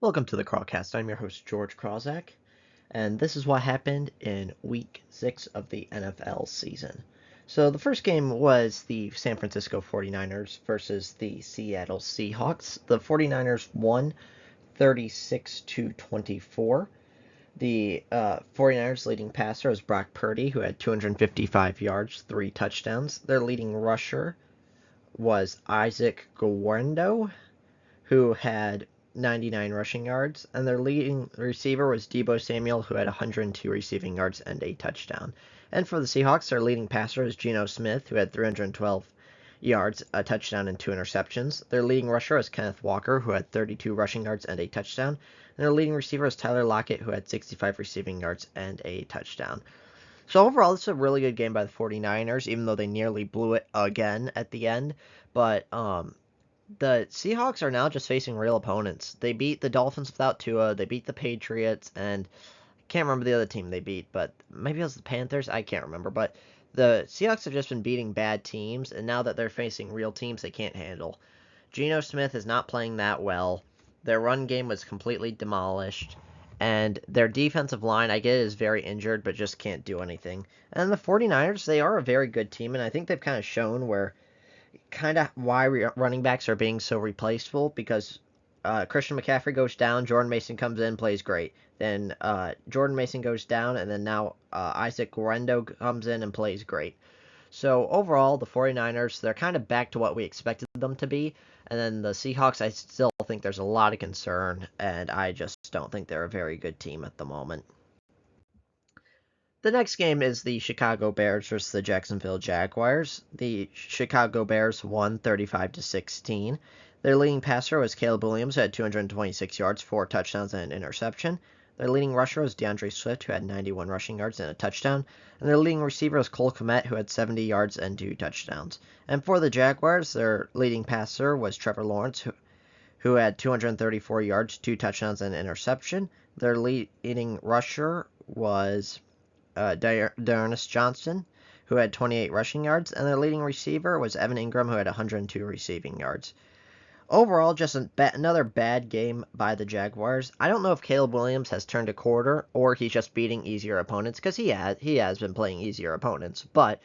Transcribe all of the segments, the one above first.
Welcome to the Crawcast. I'm your host, George Krawczak, and this is what happened in Week 6 of the NFL season. So the first game was the San Francisco 49ers versus the Seattle Seahawks. The 49ers won 36-24. The 49ers leading passer was Brock Purdy, who had 255 yards, 3 touchdowns. Their leading rusher was Isaac Guerendo, who had 99 rushing yards, and their leading receiver was Deebo Samuel, who had 102 receiving yards and a touchdown. And for the Seahawks, their leading passer is Geno Smith, who had 312 yards, a touchdown, and 2 interceptions. Their leading rusher is Kenneth Walker, who had 32 rushing yards and a touchdown. And their leading receiver is Tyler Lockett, who had 65 receiving yards and a touchdown. So overall, this is a really good game by the 49ers, even though they nearly blew it again at the end. But the Seahawks are now just facing real opponents. They beat the Dolphins without Tua. They beat the Patriots, and I can't remember the other team they beat, but maybe it was the Panthers. I can't remember. But the Seahawks have just been beating bad teams, and now that they're facing real teams, they can't handle. Geno Smith is not playing that well. Their run game was completely demolished, and their defensive line, I get, is very injured, but just can't do anything. And the 49ers, they are a very good team, and I think they've kind of shown why running backs are being so replaceable, because Christian McCaffrey goes down, Jordan Mason comes in, plays great. Then Jordan Mason goes down, and then now Isaac Guerendo comes in and plays great. So overall, the 49ers, they're kind of back to what we expected them to be. And then the Seahawks, I still think there's a lot of concern, and I just don't think they're a very good team at the moment. The next game is the Chicago Bears versus the Jacksonville Jaguars. The Chicago Bears won 35-16. Their leading passer was Caleb Williams, who had 226 yards, 4 touchdowns, and an interception. Their leading rusher was DeAndre Swift, who had 91 rushing yards and a touchdown. And their leading receiver was Cole Kmet, who had 70 yards and 2 touchdowns. And for the Jaguars, their leading passer was Trevor Lawrence, who had 234 yards, 2 touchdowns, and an interception. Their leading rusher was D'Ernest Johnson, who had 28 rushing yards, and their leading receiver was Evan Ingram, who had 102 receiving yards. Overall, just another bad game by the Jaguars. I don't know if Caleb Williams has turned a quarter or he's just beating easier opponents, because he has been playing easier opponents. But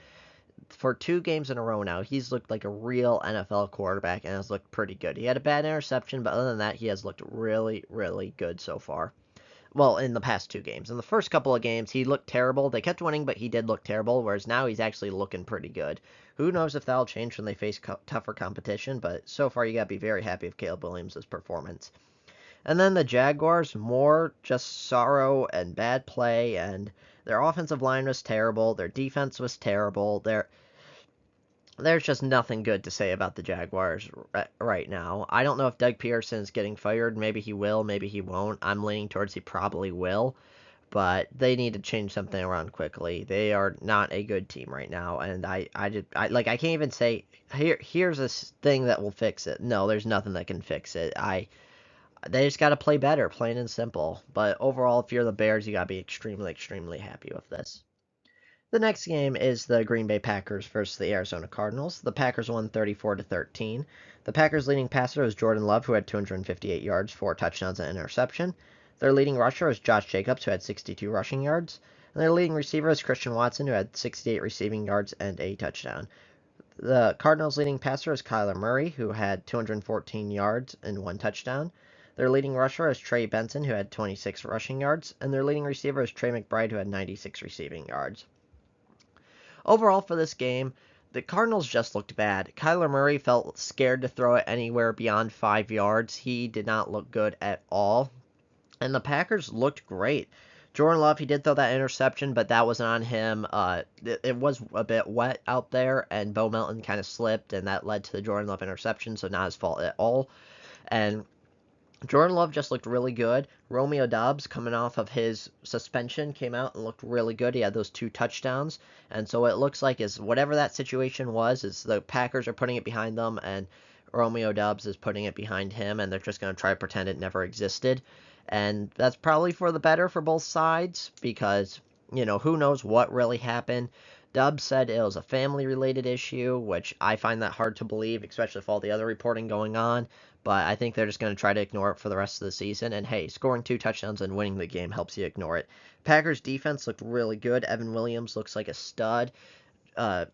for 2 games in a row now, he's looked like a real NFL quarterback and has looked pretty good. He had a bad interception, but other than that, he has looked really, really good so far. Well, in the past 2 games. In the first couple of games, he looked terrible. They kept winning, but he did look terrible, whereas now he's actually looking pretty good. Who knows if that'll change when they face tougher competition, but so far you got to be very happy with Caleb Williams' performance. And then the Jaguars, more just sorrow and bad play, and their offensive line was terrible, their defense was terrible, there's just nothing good to say about the Jaguars right now. I don't know if Doug Peterson is getting fired. Maybe he will, maybe he won't. I'm leaning towards he probably will, but they need to change something around quickly. They are not a good team right now, and I can't even say here's a thing that will fix it. No, there's nothing that can fix it. They just got to play better, plain and simple. But overall, if you're the Bears, you got to be extremely, extremely happy with this. The next game is the Green Bay Packers versus the Arizona Cardinals. The Packers won 34-13. The Packers' leading passer was Jordan Love, who had 258 yards, 4 touchdowns, and an interception. Their leading rusher was Josh Jacobs, who had 62 rushing yards. And their leading receiver is Christian Watson, who had 68 receiving yards and a touchdown. The Cardinals' leading passer is Kyler Murray, who had 214 yards and 1 touchdown. Their leading rusher is Trey Benson, who had 26 rushing yards. And their leading receiver is Trey McBride, who had 96 receiving yards. Overall for this game, the Cardinals just looked bad. Kyler Murray felt scared to throw it anywhere beyond 5 yards. He did not look good at all. And the Packers looked great. Jordan Love, he did throw that interception, but that wasn't on him. It was a bit wet out there, and Bo Melton kind of slipped, and that led to the Jordan Love interception, so not his fault at all. And Jordan Love just looked really good. Romeo Doubs, coming off of his suspension, came out and looked really good. He had those 2 touchdowns. And so it looks like is whatever that situation was, is the Packers are putting it behind them, and Romeo Doubs is putting it behind him, and they're just going to try to pretend it never existed. And that's probably for the better for both sides, because, who knows what really happened. Dubs said it was a family-related issue, which I find that hard to believe, especially with all the other reporting going on. But I think they're just going to try to ignore it for the rest of the season. And hey, scoring 2 touchdowns and winning the game helps you ignore it. Packers defense looked really good. Evan Williams looks like a stud. Uh,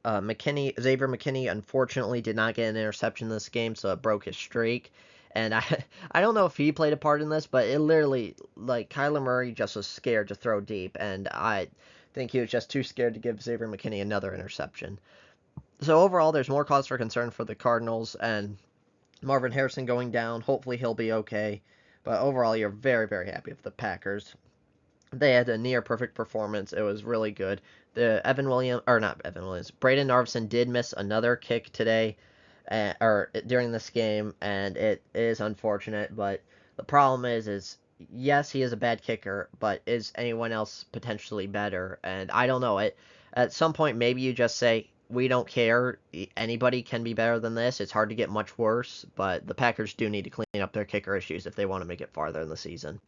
Xavier McKinney, unfortunately did not get an interception this game, so it broke his streak. And I don't know if he played a part in this, but it literally, like, Kyler Murray just was scared to throw deep, and I think he was just too scared to give Xavier McKinney another interception. So overall, there's more cause for concern for the Cardinals, and Marvin Harrison going down. Hopefully he'll be okay. But overall, you're very, very happy with the Packers. They had a near perfect performance. It was really good. Braden Narvson did miss another kick today, or during this game, and it is unfortunate. But the problem is yes, he is a bad kicker, but is anyone else potentially better? And I don't know. At some point, maybe you just say we don't care. Anybody can be better than this. It's hard to get much worse, but the Packers do need to clean up their kicker issues if they want to make it farther in the season.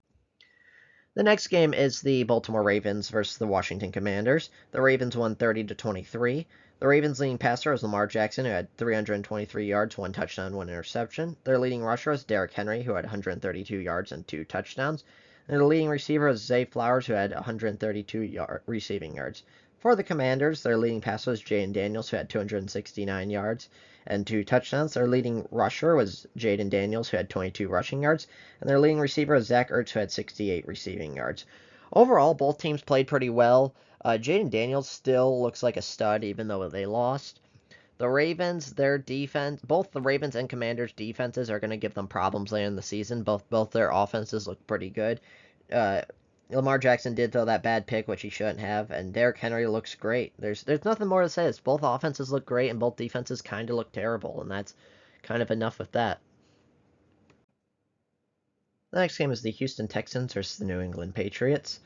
The next game is the Baltimore Ravens versus the Washington Commanders. The Ravens won 30-23. The Ravens' leading passer was Lamar Jackson, who had 323 yards, 1 touchdown, 1 interception. Their leading rusher was Derrick Henry, who had 132 yards and 2 touchdowns. And their leading receiver was Zay Flowers, who had 132 receiving yards. For the Commanders, their leading passer was Jayden Daniels, who had 269 yards and 2 touchdowns. Their leading rusher was Jayden Daniels, who had 22 rushing yards, and their leading receiver was Zach Ertz, who had 68 receiving yards. Overall, both teams played pretty well. Jayden Daniels still looks like a stud, even though they lost. The Ravens, their defense, both the Ravens and Commanders' defenses are going to give them problems later in the season. Both their offenses look pretty good. Lamar Jackson did throw that bad pick, which he shouldn't have, and Derrick Henry looks great. There's nothing more to say. It's both offenses look great, and both defenses kind of look terrible, and that's kind of enough with that. The next game is the Houston Texans versus the New England Patriots.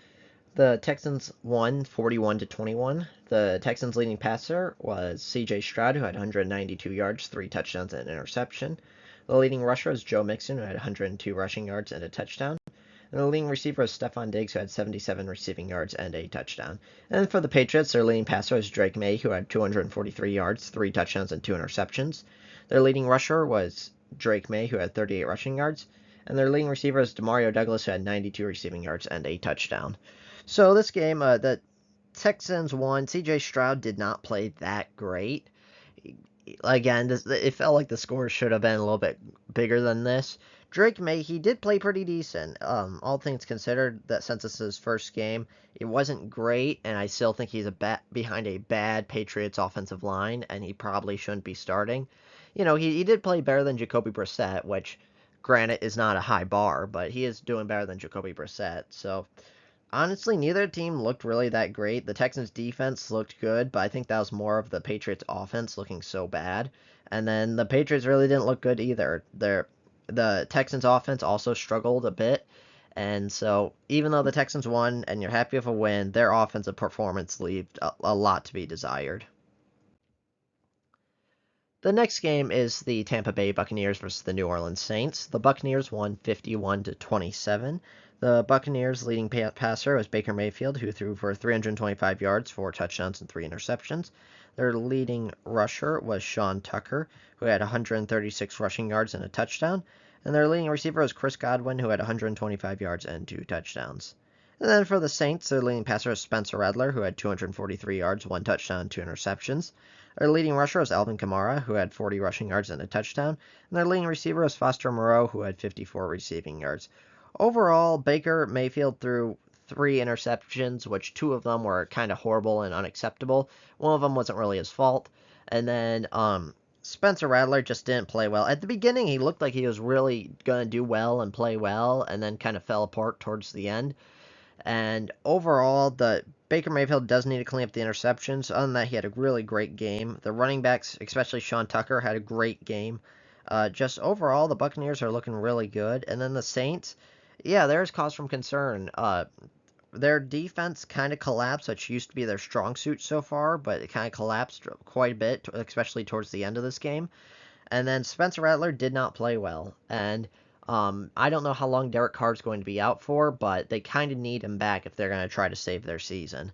The Texans won 41-21. The Texans' leading passer was C.J. Stroud, who had 192 yards, 3 touchdowns, and an interception. The leading rusher was Joe Mixon, who had 102 rushing yards and a touchdown. And the leading receiver was Stefon Diggs, who had 77 receiving yards and a touchdown. And for the Patriots, their leading passer was Drake May, who had 243 yards, 3 touchdowns, and 2 interceptions. Their leading rusher was Drake May, who had 38 rushing yards. And their leading receiver was Demario Douglas, who had 92 receiving yards and a touchdown. So this game, the Texans won. C.J. Stroud did not play that great. Again, it felt like the score should have been a little bit bigger than this. Drake May, he did play pretty decent. All things considered, that since this is his first game, it wasn't great, and I still think he's behind a bad Patriots offensive line, and he probably shouldn't be starting. You know, he did play better than Jacoby Brissett, which, granted, is not a high bar, but he is doing better than Jacoby Brissett. So, honestly, neither team looked really that great. The Texans' defense looked good, but I think that was more of the Patriots' offense looking so bad. And then the Patriots really didn't look good either. The Texans' offense also struggled a bit. And so, even though the Texans won and you're happy with a win, their offensive performance left a lot to be desired. The next game is the Tampa Bay Buccaneers versus the New Orleans Saints. The Buccaneers won 51-27. The Buccaneers' leading passer was Baker Mayfield, who threw for 325 yards, 4 touchdowns, and 3 interceptions. Their leading rusher was Sean Tucker, who had 136 rushing yards and a touchdown. And their leading receiver was Chris Godwin, who had 125 yards and 2 touchdowns. And then for the Saints, their leading passer was Spencer Rattler, who had 243 yards, 1 touchdown, 2 interceptions. Their leading rusher was Alvin Kamara, who had 40 rushing yards and a touchdown. And their leading receiver was Foster Moreau, who had 54 receiving yards. Overall, Baker Mayfield threw 3 interceptions, which 2 of them were kind of horrible and unacceptable. One of them wasn't really his fault. And then Spencer Rattler just didn't play well. At the beginning, he looked like he was really going to do well and play well, and then kind of fell apart towards the end. And overall, the Baker Mayfield does need to clean up the interceptions. Other than that, he had a really great game. The running backs, especially Sean Tucker, had a great game. Just overall, the Buccaneers are looking really good. And then the Saints, yeah, there's cause for concern. Their defense kind of collapsed, which used to be their strong suit so far, but it kind of collapsed quite a bit, especially towards the end of this game. And then Spencer Rattler did not play well. And I don't know how long Derek Carr's going to be out for, but they kind of need him back if they're going to try to save their season.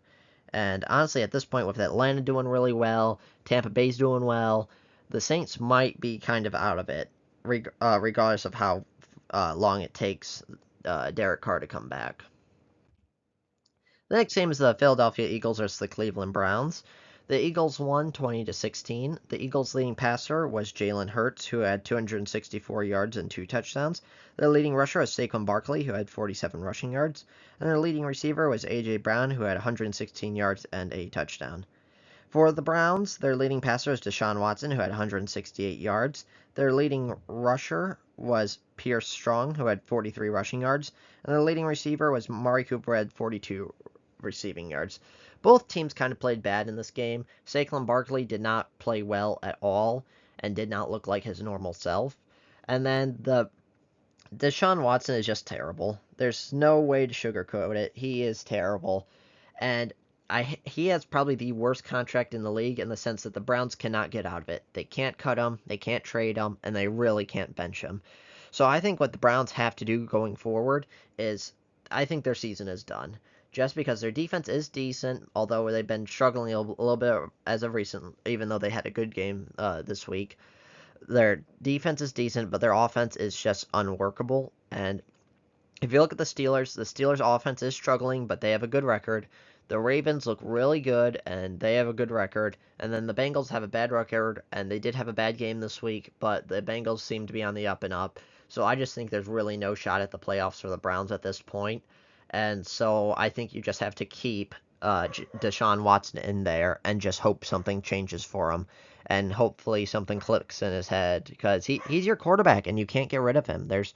And honestly, at this point, with Atlanta doing really well, Tampa Bay's doing well, the Saints might be kind of out of it, regardless of how long it takes Derek Carr to come back. The next game is the Philadelphia Eagles versus the Cleveland Browns. The Eagles won 20-16. The Eagles' leading passer was Jalen Hurts, who had 264 yards and 2 touchdowns. Their leading rusher was Saquon Barkley, who had 47 rushing yards. And their leading receiver was A.J. Brown, who had 116 yards and a touchdown. For the Browns, their leading passer was Deshaun Watson, who had 168 yards. Their leading rusher was Pierce Strong, who had 43 rushing yards. And their leading receiver was Mari Cooper, who had 42 receiving yards. Both teams kind of played bad in this game. Saquon Barkley did not play well at all and did not look like his normal self. And then the Deshaun Watson is just terrible. There's no way to sugarcoat it. He is terrible. And he has probably the worst contract in the league in the sense that the Browns cannot get out of it. They can't cut him, they can't trade him, and they really can't bench him. So I think what the Browns have to do going forward is, I think their season is done. Just because their defense is decent, although they've been struggling a little bit as of recent, even though they had a good game this week. Their defense is decent, but their offense is just unworkable. And if you look at the Steelers' offense is struggling, but they have a good record. The Ravens look really good, and they have a good record. And then the Bengals have a bad record, and they did have a bad game this week, but the Bengals seem to be on the up and up. So I just think there's really no shot at the playoffs for the Browns at this point. And so I think you just have to keep Deshaun Watson in there and just hope something changes for him. And hopefully something clicks in his head, because he's your quarterback, and you can't get rid of him. There's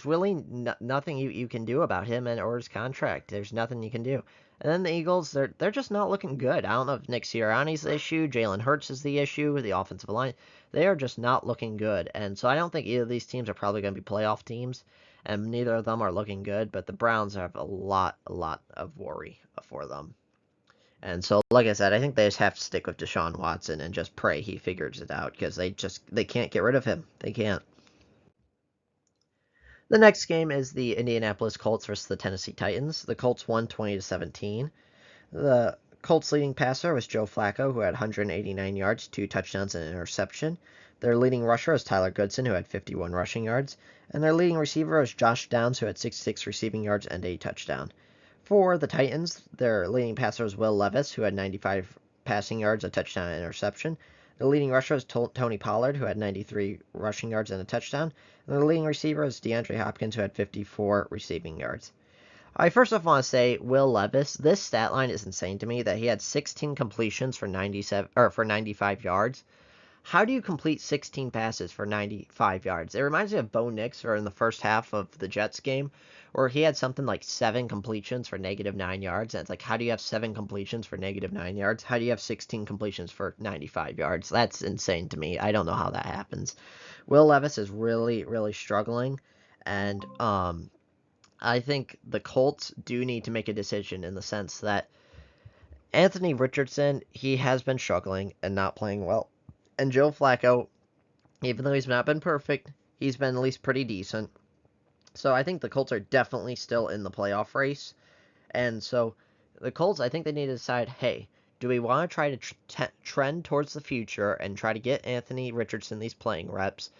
really nothing you can do about him or his contract. There's nothing you can do. And then the Eagles, they're just not looking good. I don't know if Nick Sirianni's the issue, Jalen Hurts is the issue, the offensive line. They are just not looking good. And so I don't think either of these teams are probably going to be playoff teams, and neither of them are looking good, but the Browns have a lot of worry for them. And so, like I said, I think they just have to stick with Deshaun Watson and just pray he figures it out, because they can't get rid of him. They can't. The next game is the Indianapolis Colts versus the Tennessee Titans. The Colts won 20-17. The Colts' leading passer was Joe Flacco, who had 189 yards, 2 touchdowns, and an interception. Their leading rusher was Tyler Goodson, who had 51 rushing yards. And their leading receiver was Josh Downs, who had 66 receiving yards and a touchdown. For the Titans, their leading passer was Will Levis, who had 95 passing yards, a touchdown, and an interception. The leading rusher was Tony Pollard, who had 93 rushing yards and a touchdown. And the leading receiver was DeAndre Hopkins, who had 54 receiving yards. I first off want to say Will Levis, this stat line is insane to me, that he had 16 completions for 95 yards. How do you complete 16 passes for 95 yards? It reminds me of Bo Nix in the first half of the Jets game, where he had something like 7 completions for -9 yards. And it's like, how do you have 7 completions for -9 yards? How do you have 16 completions for 95 yards? That's insane to me. I don't know how that happens. Will Levis is really struggling, and I think the Colts do need to make a decision, in the sense that Anthony Richardson, he has been struggling and not playing well. And Joe Flacco, even though he's not been perfect, he's been at least pretty decent. So I think the Colts are definitely still in the playoff race. And so the Colts, I think they need to decide, hey, do we want to try to trend towards the future and try to get Anthony Richardson these playing reps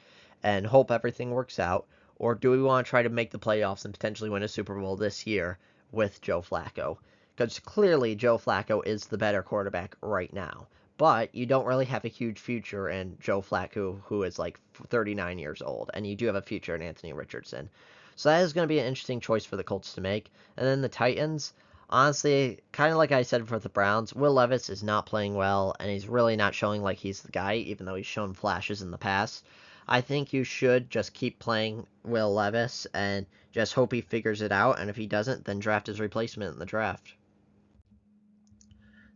and hope everything works out? Or do we want to try to make the playoffs and potentially win a Super Bowl this year with Joe Flacco? Because clearly Joe Flacco is the better quarterback right now. But you don't really have a huge future in Joe Flacco, who is like 39 years old. And you do have a future in Anthony Richardson. So that is going to be an interesting choice for the Colts to make. And then the Titans, honestly, kind of like I said for the Browns, Will Levis is not playing well, and he's really not showing like he's the guy, even though he's shown flashes in the past. I think you should just keep playing Will Levis and just hope he figures it out, and if he doesn't, then draft his replacement in the draft.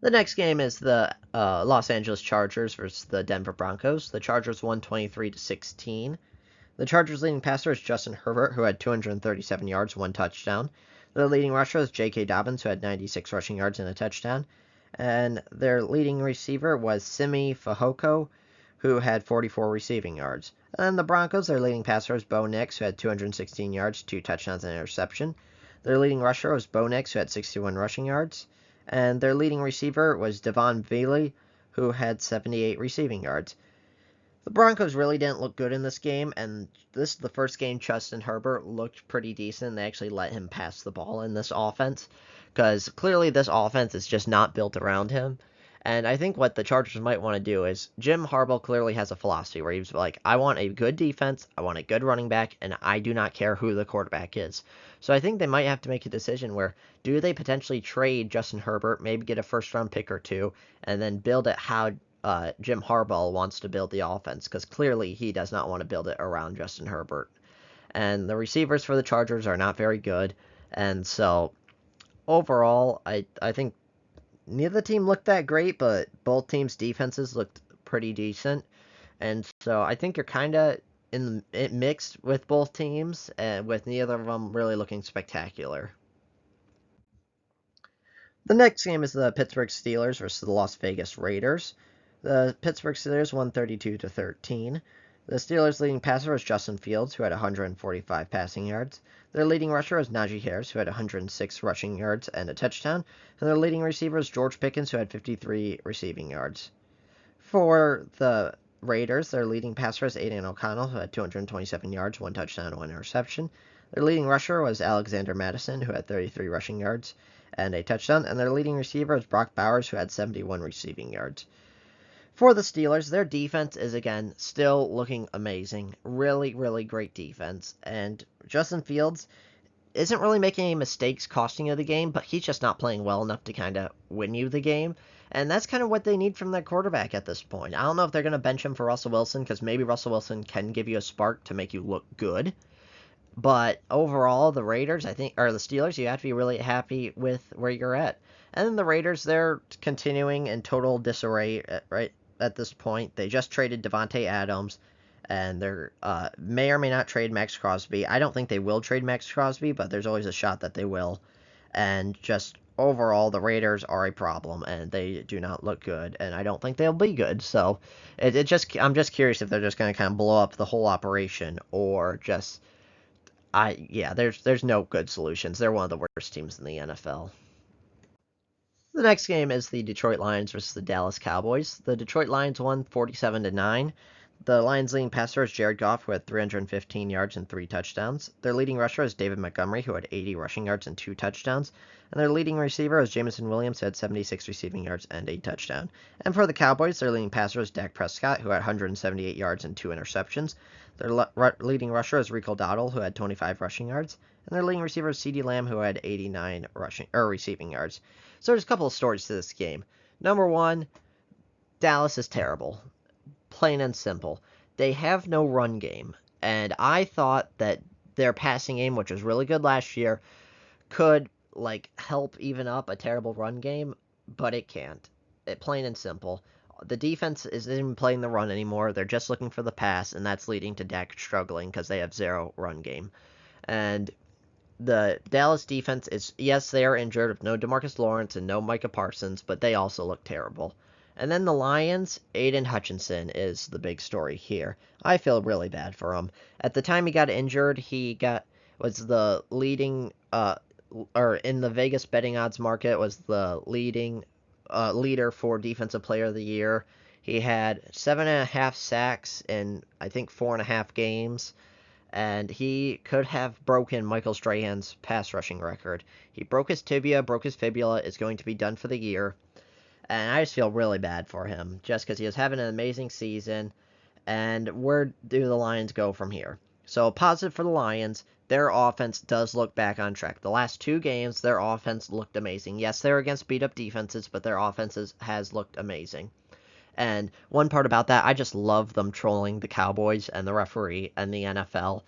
The next game is the Los Angeles Chargers versus the Denver Broncos. The Chargers won 23-16. The Chargers' leading passer is Justin Herbert, who had 237 yards, 1 touchdown. Their leading rusher is J.K. Dobbins, who had 96 rushing yards and a touchdown. And their leading receiver was Simi Fehoko, who had 44 receiving yards. And then the Broncos, their leading passer is Bo Nix, who had 216 yards, 2 touchdowns, and an interception. Their leading rusher was Bo Nix, who had 61 rushing yards. And their leading receiver was Devon Bailey, who had 78 receiving yards. The Broncos really didn't look good in this game, and this is the first game Justin Herbert looked pretty decent. They actually let him pass the ball in this offense, because clearly this offense is just not built around him. And I think what the Chargers might want to do is Jim Harbaugh clearly has a philosophy where he's like, I want a good defense, I want a good running back, and I do not care who the quarterback is. So I think they might have to make a decision where do they potentially trade Justin Herbert, maybe get a first round pick or two, and then build it how Jim Harbaugh wants to build the offense, because clearly he does not want to build it around Justin Herbert. And the receivers for the Chargers are not very good. And so overall, I think neither team looked that great, but both teams' defenses looked pretty decent. And so I think you're kind of in it mixed with both teams, and with neither of them really looking spectacular. The next game is the Pittsburgh Steelers versus the Las Vegas Raiders. The Pittsburgh Steelers won 32-13. The Steelers' leading passer was Justin Fields, who had 145 passing yards. Their leading rusher was Najee Harris, who had 106 rushing yards and a touchdown. And their leading receiver was George Pickens, who had 53 receiving yards. For the Raiders, their leading passer was Aidan O'Connell, who had 227 yards, one touchdown, and one interception. Their leading rusher was Alexander Mattison, who had 33 rushing yards and a touchdown. And their leading receiver was Brock Bowers, who had 71 receiving yards. For the Steelers, their defense is, again, still looking amazing. Really, really great defense. And Justin Fields isn't really making any mistakes costing you the game, but he's just not playing well enough to kind of win you the game. And that's kind of what they need from their quarterback at this point. I don't know if they're going to bench him for Russell Wilson, because maybe Russell Wilson can give you a spark to make you look good. But overall, the Raiders, I think, or the Steelers, you have to be really happy with where you're at. And then the Raiders, they're continuing in total disarray, right? At this point. They just traded Davante Adams, and they may or may not trade Max Crosby. I don't think they will trade Max Crosby, but there's always a shot that they will. And just overall, the Raiders are a problem, and they do not look good, and I don't think they'll be good. So I'm just curious if they're just going to kind of blow up the whole operation, or just there's no good solutions. They're one of the worst teams in the NFL. The next game is the Detroit Lions versus the Dallas Cowboys. The Detroit Lions won 47-9. The Lions' leading passer is Jared Goff, who had 315 yards and 3 touchdowns. Their leading rusher is David Montgomery, who had 80 rushing yards and 2 touchdowns. And their leading receiver is Jameson Williams, who had 76 receiving yards and a touchdown. And for the Cowboys, their leading passer is Dak Prescott, who had 178 yards and 2 interceptions. Their leading rusher is Rico Dowdle, who had 25 rushing yards. And their leading receiver is CeeDee Lamb, who had 89 receiving yards. So there's a couple of stories to this game. Number one, Dallas is terrible. Plain and simple. They have no run game. And I thought that their passing game, which was really good last year, could help even up a terrible run game, but it can't. Plain and simple. The defense isn't even playing the run anymore. They're just looking for the pass, and that's leading to Dak struggling because they have zero run game. And the Dallas defense is, yes, they are injured with no DeMarcus Lawrence and no Micah Parsons, but they also look terrible. And then the Lions, Aiden Hutchinson is the big story here. I feel really bad for him. At the time he got injured, was the leading, or in the Vegas betting odds market, was the leading leader for Defensive Player of the Year. He had 7.5 sacks in, I think, 4.5 games. And he could have broken Michael Strahan's pass rushing record. He broke his tibia, broke his fibula, is going to be done for the year. And I just feel really bad for him, just because he was having an amazing season. And where do the Lions go from here? So, positive for the Lions, their offense does look back on track. The last 2 games, their offense looked amazing. Yes, they're against beat-up defenses, but their offense has looked amazing. And one part about that, I just love them trolling the Cowboys and the referee and the NFL.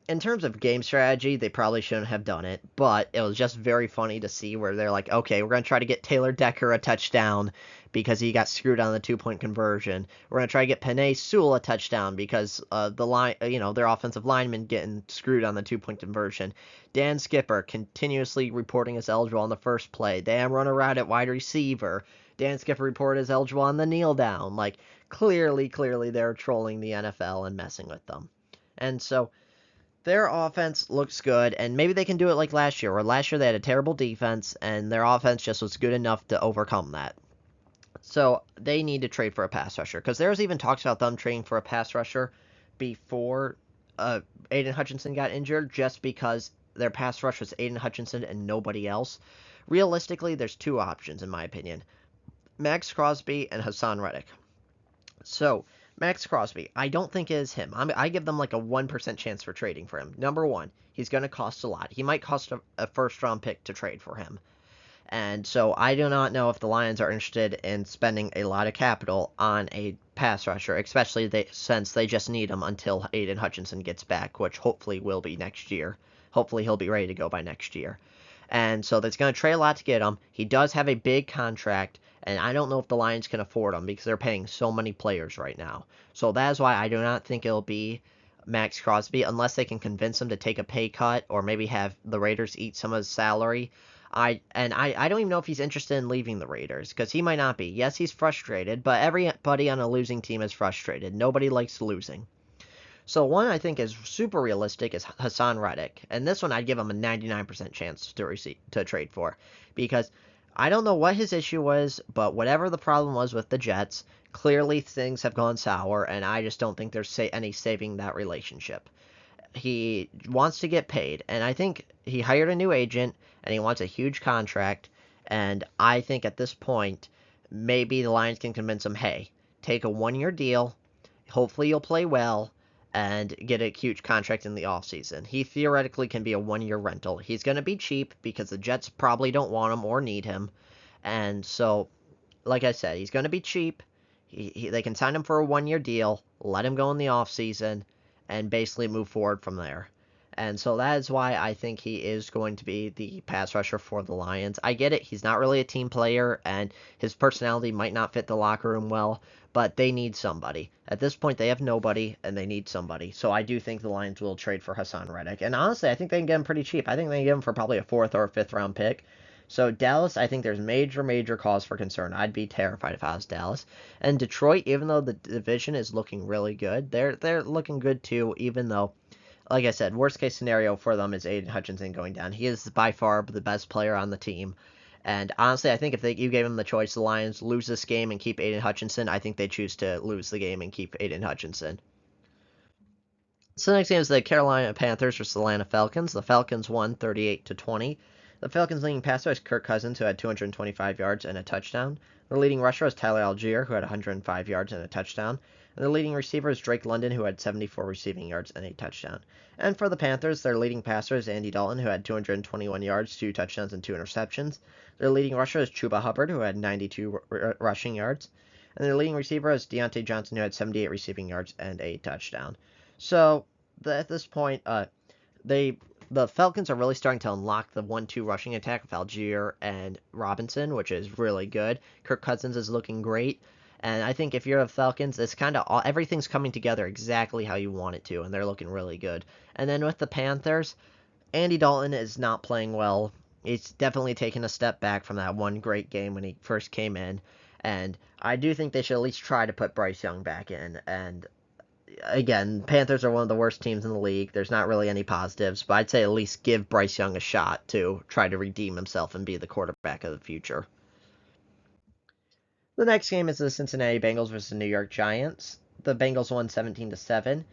In terms of game strategy, they probably shouldn't have done it, but it was just very funny to see where they're like, okay, we're going to try to get Taylor Decker a touchdown because he got screwed on the 2-point conversion. We're going to try to get Penei Sewell a touchdown because their offensive lineman getting screwed on the 2-point conversion. Dan Skipper continuously reporting as eligible on the first play. They run around at wide receiver. Dan Skipper reported as eligible on the kneel down. Clearly they're trolling the NFL and messing with them. And so Their offense looks good, and maybe they can do it like last year, where last year they had a terrible defense, and their offense just was good enough to overcome that. So they need to trade for a pass rusher, because there's even talks about them trading for a pass rusher before Aiden Hutchinson got injured, just because their pass rush was Aiden Hutchinson and nobody else. Realistically, there's two options, in my opinion: Max Crosby and Hassan Reddick. So, Max Crosby, I don't think it is him. I give them like a 1% chance for trading for him. Number one, he's going to cost a lot. He might cost a first round pick to trade for him. And so I do not know if the Lions are interested in spending a lot of capital on a pass rusher, especially since they just need him until Aiden Hutchinson gets back, which hopefully will be next year. Hopefully he'll be ready to go by next year. And so that's going to trade a lot to get him. He does have a big contract, and I don't know if the Lions can afford him because they're paying so many players right now. So that is why I do not think it'll be Max Crosby unless they can convince him to take a pay cut or maybe have the Raiders eat some of his salary. I don't even know if he's interested in leaving the Raiders because he might not be. Yes, he's frustrated, but everybody on a losing team is frustrated. Nobody likes losing. So one I think is super realistic is Hassan Reddick, and this one I'd give him a 99% chance to trade for, because I don't know what his issue was, but whatever the problem was with the Jets, clearly things have gone sour, and I just don't think there's any saving that relationship. He wants to get paid, and I think he hired a new agent, and he wants a huge contract, and I think at this point, maybe the Lions can convince him, hey, take a 1-year deal, hopefully you'll play well, and get a huge contract in the offseason. He theoretically can be a 1-year rental. He's going to be cheap because the Jets probably don't want him or need him. And so, like I said, he's going to be cheap. They can sign him for a 1-year deal, let him go in the offseason, and basically move forward from there. And so that is why I think he is going to be the pass rusher for the Lions. I get it, he's not really a team player, and his personality might not fit the locker room well, but they need somebody. At this point, they have nobody, and they need somebody. So I do think the Lions will trade for Hassan Reddick. And honestly, I think they can get him pretty cheap. I think they can get him for probably a 4th or a 5th round pick. So Dallas, I think there's major cause for concern. I'd be terrified if I was Dallas. And Detroit, even though the division is looking really good, they're looking good too, even though, like I said, worst case scenario for them is Aiden Hutchinson going down. He is by far the best player on the team. And honestly, I think if you gave them the choice, the Lions lose this game and keep Aiden Hutchinson, I think they choose to lose the game and keep Aiden Hutchinson. So the next game is the Carolina Panthers versus the Atlanta Falcons. The Falcons won 38-20. The Falcons' leading passer is Kirk Cousins, who had 225 yards and a touchdown. The leading rusher is Tyler Algier, who had 105 yards and a touchdown. And the leading receiver is Drake London, who had 74 receiving yards and a touchdown. And for the Panthers, their leading passer is Andy Dalton, who had 221 yards, 2 touchdowns, and 2 interceptions. Their leading rusher is Chuba Hubbard, who had 92 rushing yards. And their leading receiver is Deontay Johnson, who had 78 receiving yards and a touchdown. So at this point, the Falcons are really starting to unlock the 1-2 rushing attack with Algier and Robinson, which is really good. Kirk Cousins is looking great. And I think if you're the Falcons, it's kind of everything's coming together exactly how you want it to, and they're looking really good. And then with the Panthers, Andy Dalton is not playing well. He's definitely taken a step back from that one great game when he first came in. And I do think they should at least try to put Bryce Young back in. And again, Panthers are one of the worst teams in the league. There's not really any positives, but I'd say at least give Bryce Young a shot to try to redeem himself and be the quarterback of the future. The next game is the Cincinnati Bengals versus the New York Giants. The Bengals won 17-7.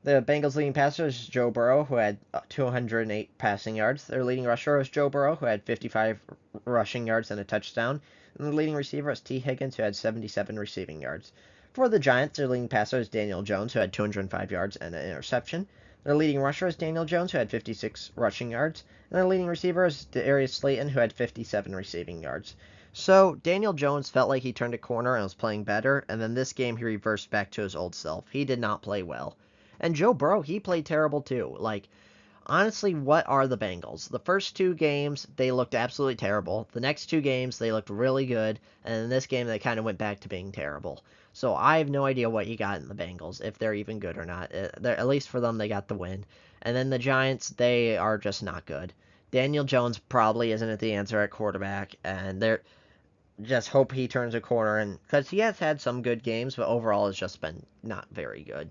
The Bengals' leading passer is Joe Burrow, who had 208 passing yards. Their leading rusher was Joe Burrow, who had 55 rushing yards and a touchdown. And the leading receiver is T. Higgins, who had 77 receiving yards. For the Giants, their leading passer is Daniel Jones, who had 205 yards and an interception. Their leading rusher is Daniel Jones, who had 56 rushing yards. And their leading receiver is Darius Slayton, who had 57 receiving yards. So Daniel Jones felt like he turned a corner and was playing better, and then this game he reversed back to his old self. He did not play well. And Joe Burrow, he played terrible too. Like, honestly, what are the Bengals? The first 2 games, they looked absolutely terrible. The next 2 games, they looked really good. And in this game, they kind of went back to being terrible. So I have no idea what you got in the Bengals, if they're even good or not. At least for them, they got the win. And then the Giants, they are just not good. Daniel Jones probably isn't the answer at quarterback. And they're just hope he turns a corner. And because he has had some good games, but overall has just been not very good.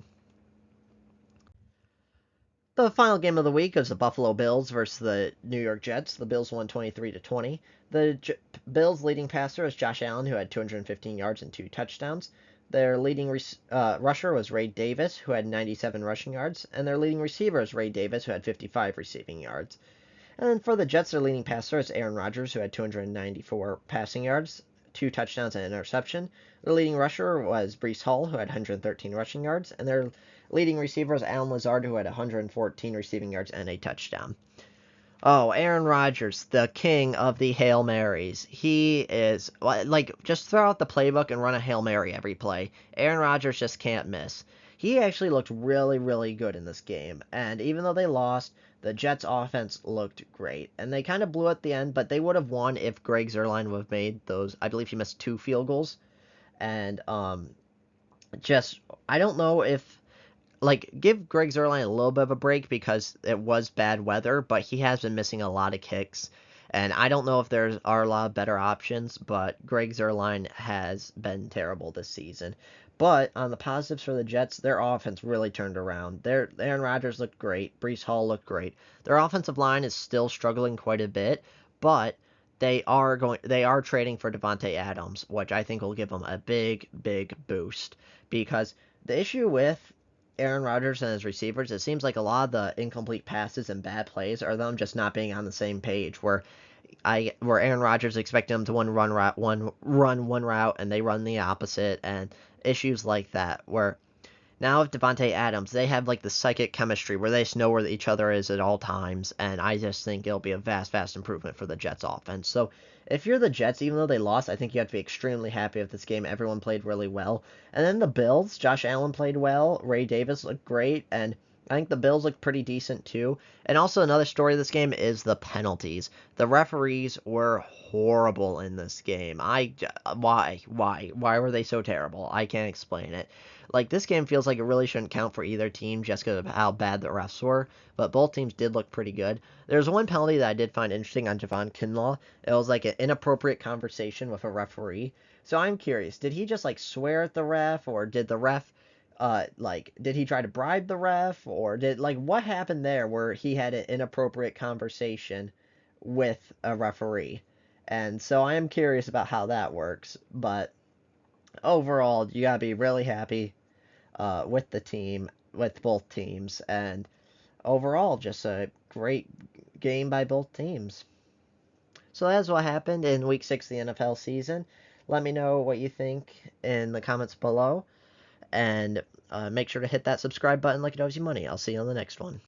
The final game of the week is the Buffalo Bills versus the New York Jets. The Bills won 23-20. The Bills' leading passer is Josh Allen, who had 215 yards and 2 touchdowns. Their leading rusher was Ray Davis, who had 97 rushing yards, and their leading receiver is Ray Davis, who had 55 receiving yards. And then for the Jets, their leading passer is Aaron Rodgers, who had 294 passing yards, 2 touchdowns, and an interception. Their leading rusher was Breece Hall, who had 113 rushing yards, and their leading receiver was Allen Lazard, who had 114 receiving yards and a touchdown. Oh, Aaron Rodgers, the king of the Hail Marys. He is, like, just throw out the playbook and run a Hail Mary every play. Aaron Rodgers just can't miss. He actually looked really, really good in this game. And even though they lost, the Jets' offense looked great. And they kind of blew at the end, but they would have won if Greg Zuerlein would have made those. I believe he missed 2 field goals. And I don't know if give Greg Zuerlein a little bit of a break because it was bad weather, but he has been missing a lot of kicks. And I don't know if there are a lot of better options, but Greg Zuerlein has been terrible this season. But on the positives for the Jets, their offense really turned around. Aaron Rodgers looked great. Breece Hall looked great. Their offensive line is still struggling quite a bit, but they are trading for Davante Adams, which I think will give them a big, big boost. Because the issue with Aaron Rodgers and his receivers, it seems like a lot of the incomplete passes and bad plays are them just not being on the same page. Where Aaron Rodgers expected them to one route, and they run the opposite, and issues like that. Where now with Davante Adams, they have like the psychic chemistry where they just know where each other is at all times, and I just think it'll be a vast, vast improvement for the Jets offense. So if you're the Jets, even though they lost, I think you have to be extremely happy with this game. Everyone played really well. And then the Bills, Josh Allen played well, Ray Davis looked great, and I think the Bills looked pretty decent too. And also another story of this game is the penalties. The referees were horrible in this game. Why were they so terrible? I can't explain it. Like, this game feels like it really shouldn't count for either team just because of how bad the refs were, but both teams did look pretty good. There's one penalty that I did find interesting on Javon Kinlaw. It was like an inappropriate conversation with a referee. So I'm curious, did he just like swear at the ref, or did the ref did he try to bribe the ref, or what happened there where he had an inappropriate conversation with a referee? And so I am curious about how that works, but overall, you gotta be really happy with with both teams, and overall, just a great game by both teams. So that's what happened in Week 6 of the NFL season. Let me know what you think in the comments below, and make sure to hit that subscribe button like it owes you money. I'll see you on the next one.